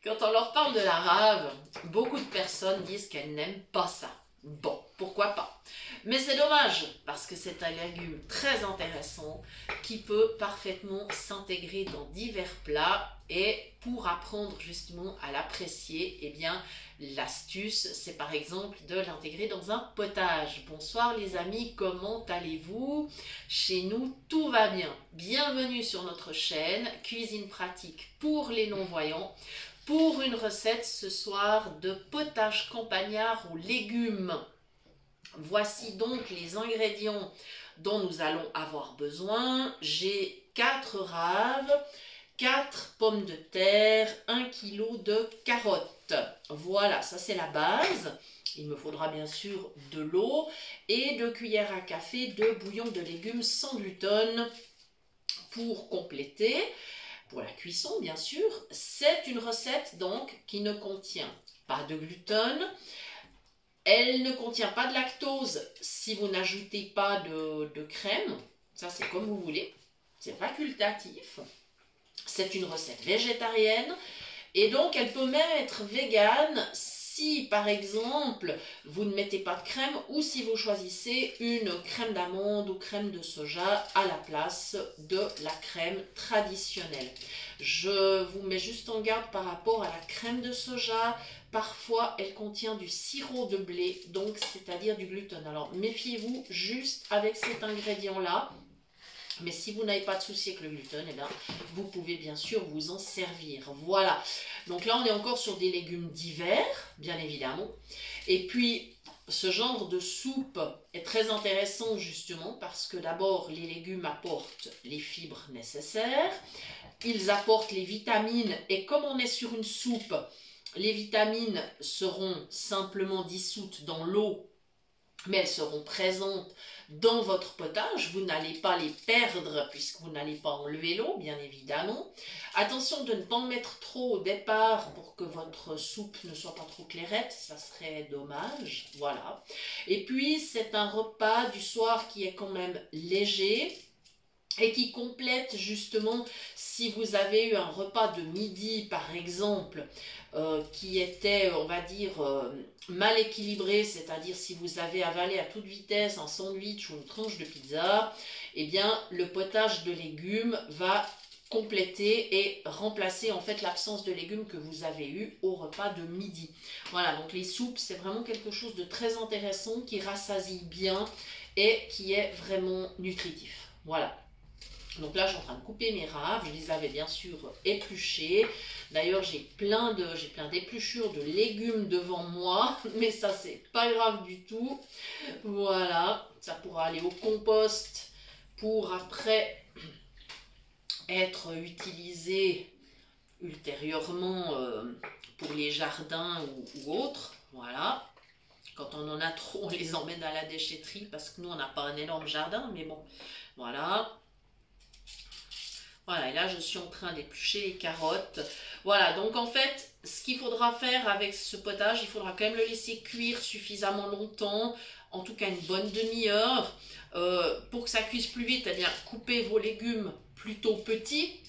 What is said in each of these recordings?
Quand on leur parle de la rave, beaucoup de personnes disent qu'elles n'aiment pas ça. Bon, pourquoi pas? Mais c'est dommage, parce que c'est un légume très intéressant qui peut parfaitement s'intégrer dans divers plats. Et pour apprendre justement à l'apprécier, eh bien, l'astuce, c'est par exemple de l'intégrer dans un potage. Bonsoir les amis, comment allez-vous? Chez nous, tout va bien. Bienvenue sur notre chaîne Cuisine pratique pour les non-voyants, pour une recette ce soir de potage campagnard aux légumes. Voici donc les ingrédients dont nous allons avoir besoin. J'ai 4 raves, 4 pommes de terre, 1 kg de carottes. Voilà, ça c'est la base. Il me faudra bien sûr de l'eau et 2 cuillères à café de bouillon de légumes sans gluten pour compléter. Pour la cuisson, bien sûr, c'est une recette donc qui ne contient pas de gluten. Elle ne contient pas de lactose si vous n'ajoutez pas de crème. Ça, c'est comme vous voulez. C'est facultatif. C'est une recette végétarienne. Et donc, elle peut même être végane si, par exemple, vous ne mettez pas de crème ou si vous choisissez une crème d'amande ou crème de soja à la place de la crème traditionnelle. Je vous mets juste en garde par rapport à la crème de soja. Parfois, elle contient du sirop de blé, donc c'est-à-dire du gluten. Alors, méfiez-vous juste avec cet ingrédient-là. Mais si vous n'avez pas de souci avec le gluten, eh bien, vous pouvez bien sûr vous en servir. Voilà. Donc là, on est encore sur des légumes d'hiver, bien évidemment. Et puis, ce genre de soupe est très intéressant justement parce que d'abord, les légumes apportent les fibres nécessaires. Ils apportent les vitamines et comme on est sur une soupe, les vitamines seront simplement dissoutes dans l'eau, mais elles seront présentes dans votre potage. Vous n'allez pas les perdre puisque vous n'allez pas enlever l'eau, bien évidemment. Attention de ne pas en mettre trop au départ pour que votre soupe ne soit pas trop clairette, ça serait dommage. Voilà. Et puis, c'est un repas du soir qui est quand même léger et qui complète justement si vous avez eu un repas de midi par exemple qui était on va dire mal équilibré, c'est-à-dire si vous avez avalé à toute vitesse un sandwich ou une tranche de pizza, eh bien le potage de légumes va compléter et remplacer en fait l'absence de légumes que vous avez eu au repas de midi. Voilà, donc les soupes c'est vraiment quelque chose de très intéressant qui rassasie bien et qui est vraiment nutritif. Voilà. Donc là, je suis en train de couper mes raves. Je les avais bien sûr épluchées. D'ailleurs, j'ai plein d'épluchures de légumes devant moi. Mais ça, c'est pas grave du tout. Voilà. Ça pourra aller au compost pour après être utilisé ultérieurement pour les jardins ou autres. Voilà. Quand on en a trop, on les emmène à la déchetterie parce que nous, on n'a pas un énorme jardin. Mais bon, voilà. Voilà, et là je suis en train d'éplucher les carottes. Voilà, donc en fait, ce qu'il faudra faire avec ce potage, il faudra quand même le laisser cuire suffisamment longtemps, en tout cas une bonne demi-heure. Pour que ça cuise plus vite, eh bien, coupez vos légumes plutôt petits.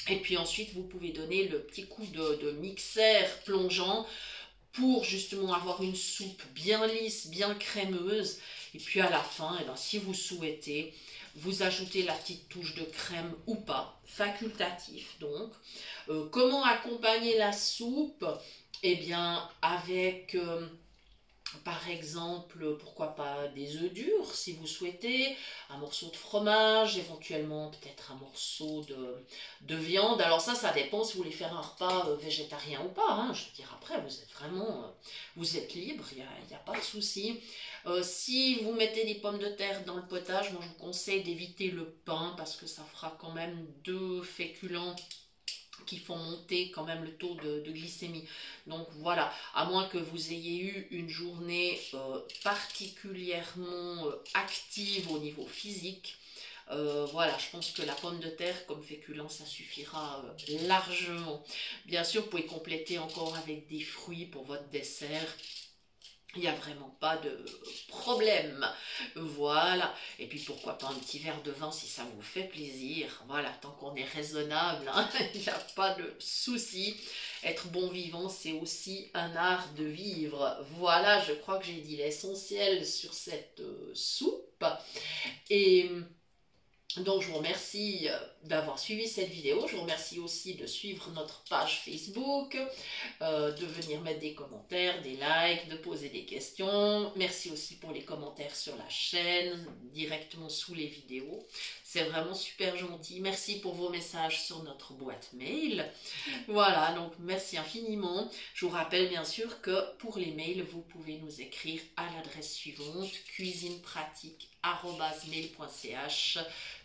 Et puis ensuite, vous pouvez donner le petit coup de mixeur plongeant pour justement avoir une soupe bien lisse, bien crémeuse. Et puis à la fin, eh bien, si vous souhaitez, vous ajoutez la petite touche de crème ou pas, facultatif donc. Comment accompagner la soupe? Eh bien avec par exemple, pourquoi pas des œufs durs si vous souhaitez, un morceau de fromage, éventuellement peut-être un morceau de viande. Alors ça dépend si vous voulez faire un repas végétarien ou pas. Hein. Je veux dire, après, vous êtes vraiment, vous êtes libre, il n'y a pas de souci. Si vous mettez des pommes de terre dans le potage, moi je vous conseille d'éviter le pain parce que ça fera quand même deux féculents qui font monter quand même le taux de glycémie. Donc voilà, à moins que vous ayez eu une journée particulièrement active au niveau physique, voilà, je pense que la pomme de terre comme féculent, ça suffira largement. Bien sûr, vous pouvez compléter encore avec des fruits pour votre dessert. Il n'y a vraiment pas de problème. Voilà. Et puis pourquoi pas un petit verre de vin si ça vous fait plaisir. Voilà, tant qu'on est raisonnable, hein, il n'y a pas de souci. Être bon vivant, c'est aussi un art de vivre. Voilà, je crois que j'ai dit l'essentiel sur cette soupe. Et donc je vous remercie d'avoir suivi cette vidéo, je vous remercie aussi de suivre notre page Facebook, de venir mettre des commentaires, des likes, de poser des questions. Merci aussi pour les commentaires sur la chaîne, directement sous les vidéos. C'est vraiment super gentil. Merci pour vos messages sur notre boîte mail. Voilà, donc merci infiniment. Je vous rappelle bien sûr que pour les mails, vous pouvez nous écrire à l'adresse suivante, cuisinepratique@mail.ch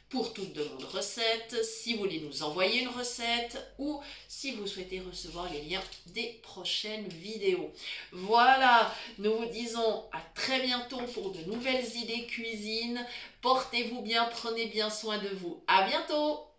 pour toute demande recette, si vous voulez nous envoyer une recette ou si vous souhaitez recevoir les liens des prochaines vidéos. Voilà, nous vous disons à très bientôt pour de nouvelles idées cuisine. Portez-vous bien, prenez bien soin de vous. À bientôt!